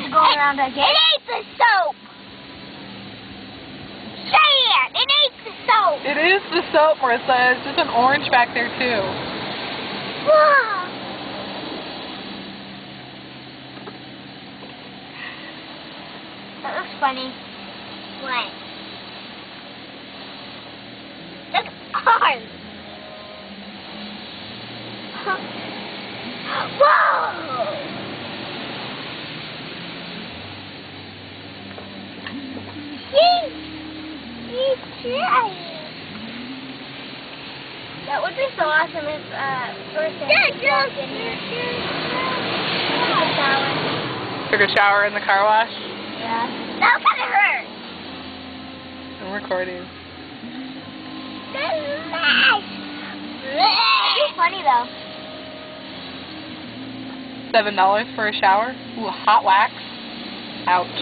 to go around again. It ate the soap! Say it! It ate the soap! It is the soap, Marissa. It's just an orange back there, too. Whoa! That looks funny. What? Look at ours! Whoa! He's trying. That would be so awesome if person walked in here. Took a shower in the car wash? Yeah. That kind of hurt. I'm recording. It's funny though. $7 for a shower? Ooh, hot wax? Ouch.